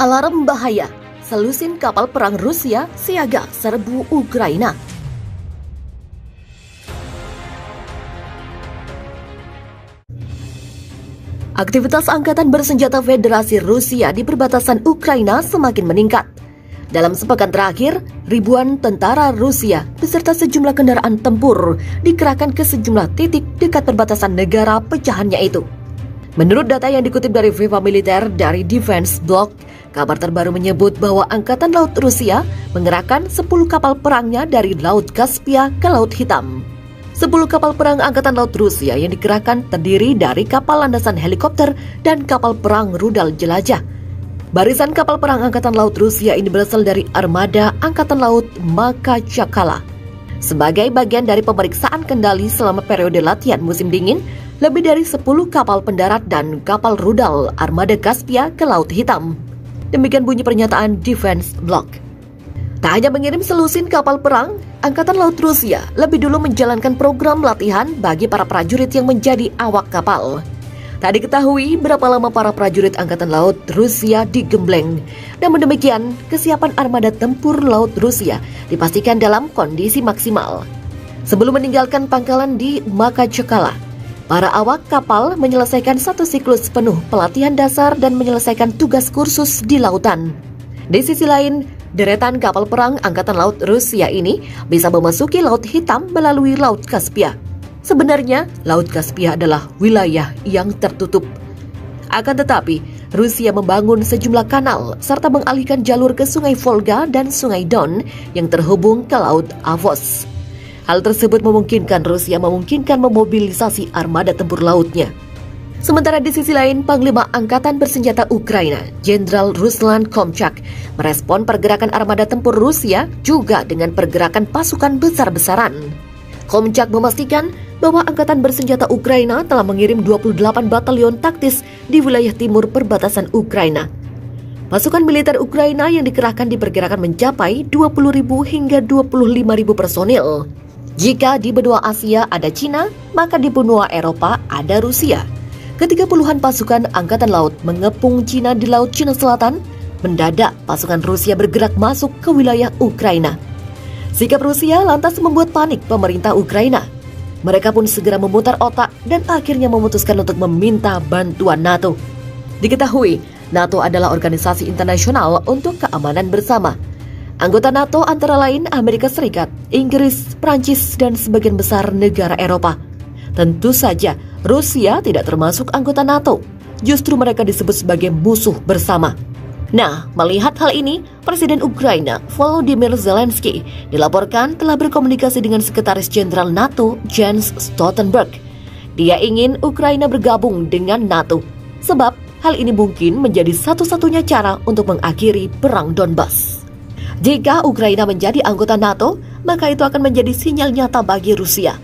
Alarm bahaya, selusin kapal perang Rusia siaga serbu Ukraina. Aktivitas angkatan bersenjata Federasi Rusia di perbatasan Ukraina semakin meningkat. Dalam sepekan terakhir, ribuan tentara Rusia beserta sejumlah kendaraan tempur dikerahkan ke sejumlah titik dekat perbatasan negara pecahannya itu. Menurut data yang dikutip dari Viva Militer dari Defense Block, kabar terbaru menyebut bahwa Angkatan Laut Rusia mengerahkan 10 kapal perangnya dari Laut Kaspia ke Laut Hitam. 10 kapal perang Angkatan Laut Rusia yang dikerahkan terdiri dari kapal landasan helikopter dan kapal perang rudal jelajah. Barisan kapal perang Angkatan Laut Rusia ini berasal dari armada Angkatan Laut Makachakala. Sebagai bagian dari pemeriksaan kendali selama periode latihan musim dingin, lebih dari 10 kapal pendarat dan kapal rudal armada Kaspia ke Laut Hitam. Demikian bunyi pernyataan Defense Block. Tak hanya mengirim selusin kapal perang, Angkatan Laut Rusia lebih dulu menjalankan program latihan bagi para prajurit yang menjadi awak kapal. Tak diketahui berapa lama para prajurit Angkatan Laut Rusia digembleng. Namun demikian, kesiapan armada tempur laut Rusia dipastikan dalam kondisi maksimal. Sebelum meninggalkan pangkalan di Makachakala, para awak kapal menyelesaikan satu siklus penuh pelatihan dasar dan menyelesaikan tugas kursus di lautan. Di sisi lain, deretan kapal perang Angkatan Laut Rusia ini bisa memasuki Laut Hitam melalui Laut Kaspia. Sebenarnya, Laut Kaspia adalah wilayah yang tertutup. Akan tetapi, Rusia membangun sejumlah kanal serta mengalihkan jalur ke Sungai Volga dan Sungai Don yang terhubung ke Laut Azov. Hal tersebut memungkinkan Rusia memobilisasi armada tempur lautnya. Sementara di sisi lain, Panglima Angkatan Bersenjata Ukraina, Jenderal Ruslan Komchak, merespon pergerakan armada tempur Rusia juga dengan pergerakan pasukan besar-besaran. Komchak memastikan bahwa Angkatan Bersenjata Ukraina telah mengirim 28 batalion taktis di wilayah timur perbatasan Ukraina. Pasukan militer Ukraina yang dikerahkan diperkirakan mencapai 20.000 hingga 25.000 personil. Jika di benua Asia ada Cina, maka di benua Eropa ada Rusia. Ketika puluhan pasukan Angkatan Laut mengepung Cina di Laut Cina Selatan, mendadak pasukan Rusia bergerak masuk ke wilayah Ukraina. Sikap Rusia lantas membuat panik pemerintah Ukraina. Mereka pun segera memutar otak dan akhirnya memutuskan untuk meminta bantuan NATO. Diketahui, NATO adalah organisasi internasional untuk keamanan bersama. Anggota NATO antara lain Amerika Serikat, Inggris, Prancis, dan sebagian besar negara Eropa. Tentu saja, Rusia tidak termasuk anggota NATO. Justru mereka disebut sebagai musuh bersama. Nah, melihat hal ini, Presiden Ukraina Volodymyr Zelensky dilaporkan telah berkomunikasi dengan Sekretaris Jenderal NATO Jens Stoltenberg. Dia ingin Ukraina bergabung dengan NATO, sebab hal ini mungkin menjadi satu-satunya cara untuk mengakhiri perang Donbas. Jika Ukraina menjadi anggota NATO, maka itu akan menjadi sinyal nyata bagi Rusia.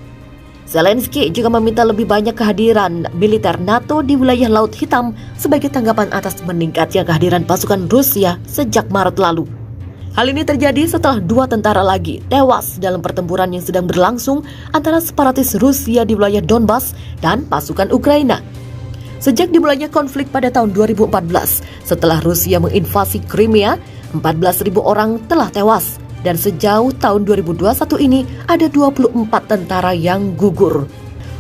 Zelensky juga meminta lebih banyak kehadiran militer NATO di wilayah Laut Hitam sebagai tanggapan atas meningkatnya kehadiran pasukan Rusia sejak Maret lalu. Hal ini terjadi setelah 2 tentara lagi tewas dalam pertempuran yang sedang berlangsung antara separatis Rusia di wilayah Donbas dan pasukan Ukraina. Sejak dimulainya konflik pada tahun 2014, setelah Rusia menginvasi Crimea, 14.000 orang telah tewas. Dan sejauh tahun 2021 ini ada 24 tentara yang gugur.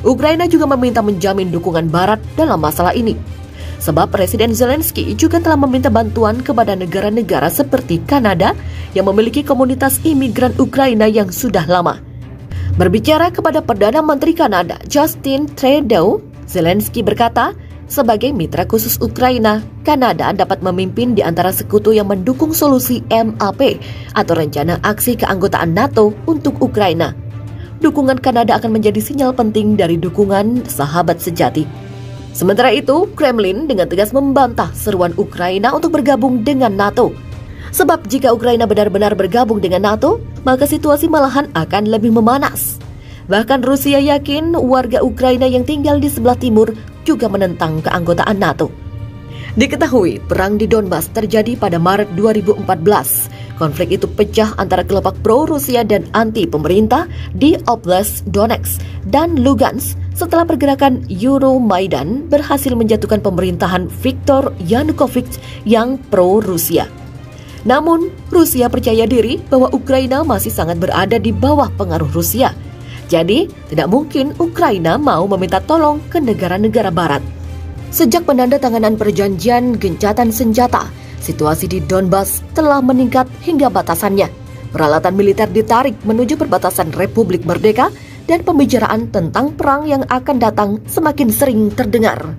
Ukraina juga meminta menjamin dukungan Barat dalam masalah ini. Sebab Presiden Zelensky juga telah meminta bantuan kepada negara-negara seperti Kanada yang memiliki komunitas imigran Ukraina yang sudah lama. Berbicara kepada Perdana Menteri Kanada Justin Trudeau, Zelensky berkata, sebagai mitra khusus Ukraina, Kanada dapat memimpin di antara sekutu yang mendukung solusi MAP atau Rencana Aksi Keanggotaan NATO untuk Ukraina. Dukungan Kanada akan menjadi sinyal penting dari dukungan sahabat sejati. Sementara itu, Kremlin dengan tegas membantah seruan Ukraina untuk bergabung dengan NATO. Sebab jika Ukraina benar-benar bergabung dengan NATO, maka situasi malahan akan lebih memanas. Bahkan Rusia yakin warga Ukraina yang tinggal di sebelah timur juga menentang keanggotaan NATO. Diketahui perang di Donbas terjadi pada Maret 2014 konflik itu pecah antara kelompok pro-Rusia dan anti-pemerintah di Oblast Donetsk dan Lugansk setelah pergerakan Euromaidan berhasil menjatuhkan pemerintahan Viktor Yanukovych yang pro-Rusia. Namun, Rusia percaya diri bahwa Ukraina masih sangat berada di bawah pengaruh Rusia. Jadi, tidak mungkin Ukraina mau meminta tolong ke negara-negara barat. Sejak penandatanganan perjanjian gencatan senjata, situasi di Donbas telah meningkat hingga batasannya. Peralatan militer ditarik menuju perbatasan Republik Merdeka dan pembicaraan tentang perang yang akan datang semakin sering terdengar.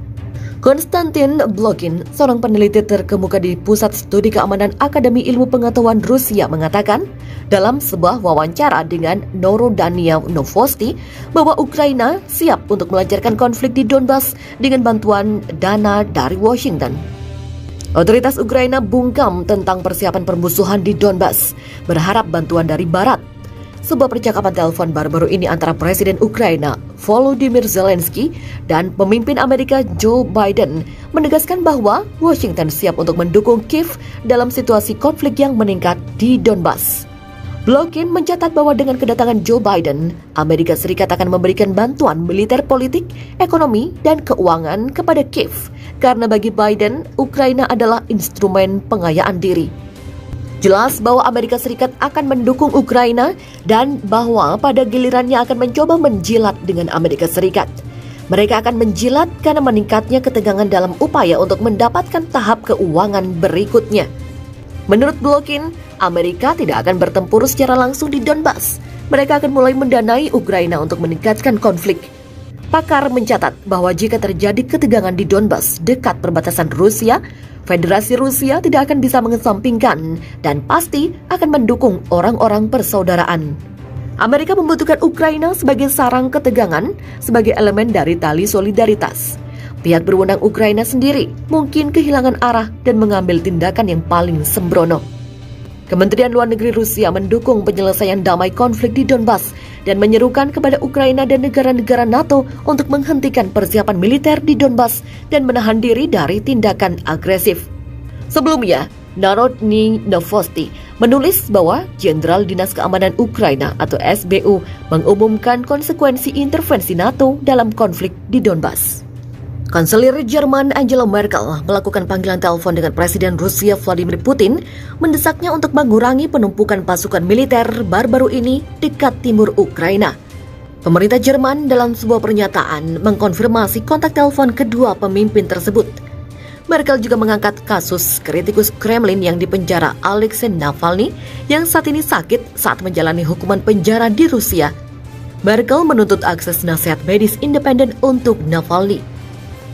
Konstantin Blokin, seorang peneliti terkemuka di Pusat Studi Keamanan Akademi Ilmu Pengetahuan Rusia, mengatakan dalam sebuah wawancara dengan Narodnaya Novosti bahwa Ukraina siap untuk melancarkan konflik di Donbas dengan bantuan dana dari Washington. Otoritas Ukraina bungkam tentang persiapan permusuhan di Donbas, berharap bantuan dari Barat. Sebuah percakapan telepon baru-baru ini antara Presiden Ukraina Volodymyr Zelensky dan pemimpin Amerika Joe Biden menegaskan bahwa Washington siap untuk mendukung Kiev dalam situasi konflik yang meningkat di Donbas. Blokin mencatat bahwa dengan kedatangan Joe Biden, Amerika Serikat akan memberikan bantuan militer, politik, ekonomi, dan keuangan kepada Kiev karena bagi Biden, Ukraina adalah instrumen pengayaan diri. Jelas bahwa Amerika Serikat akan mendukung Ukraina dan bahwa pada gilirannya akan mencoba menjilat dengan Amerika Serikat. Mereka akan menjilat karena meningkatnya ketegangan dalam upaya untuk mendapatkan tahap keuangan berikutnya. Menurut Blokin, Amerika tidak akan bertempur secara langsung di Donbas. Mereka akan mulai mendanai Ukraina untuk meningkatkan konflik. Pakar mencatat bahwa jika terjadi ketegangan di Donbas dekat perbatasan Rusia, Federasi Rusia tidak akan bisa mengesampingkan dan pasti akan mendukung orang-orang persaudaraan. Amerika membutuhkan Ukraina sebagai sarang ketegangan, sebagai elemen dari tali solidaritas. Pihak berwenang Ukraina sendiri mungkin kehilangan arah dan mengambil tindakan yang paling sembrono. Kementerian Luar Negeri Rusia mendukung penyelesaian damai konflik di Donbas dan menyerukan kepada Ukraina dan negara-negara NATO untuk menghentikan persiapan militer di Donbas dan menahan diri dari tindakan agresif. Sebelumnya, Narodny Novosti menulis bahwa Jenderal Dinas Keamanan Ukraina atau SBU mengumumkan konsekuensi intervensi NATO dalam konflik di Donbas. Kanselir Jerman Angela Merkel melakukan panggilan telepon dengan Presiden Rusia Vladimir Putin, mendesaknya untuk mengurangi penumpukan pasukan militer baru-baru ini dekat timur Ukraina. Pemerintah Jerman dalam sebuah pernyataan mengkonfirmasi kontak telepon kedua pemimpin tersebut. Merkel juga mengangkat kasus kritikus Kremlin yang dipenjara Alexei Navalny yang saat ini sakit saat menjalani hukuman penjara di Rusia. Merkel menuntut akses nasihat medis independen untuk Navalny.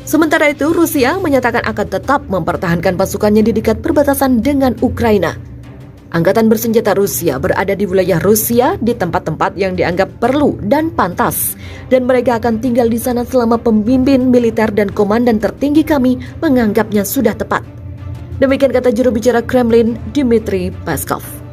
Sementara itu, Rusia menyatakan akan tetap mempertahankan pasukannya di dekat perbatasan dengan Ukraina. Angkatan bersenjata Rusia berada di wilayah Rusia di tempat-tempat yang dianggap perlu dan pantas, dan mereka akan tinggal di sana selama pemimpin militer dan komandan tertinggi kami menganggapnya sudah tepat. Demikian kata juru bicara Kremlin, Dmitry Peskov.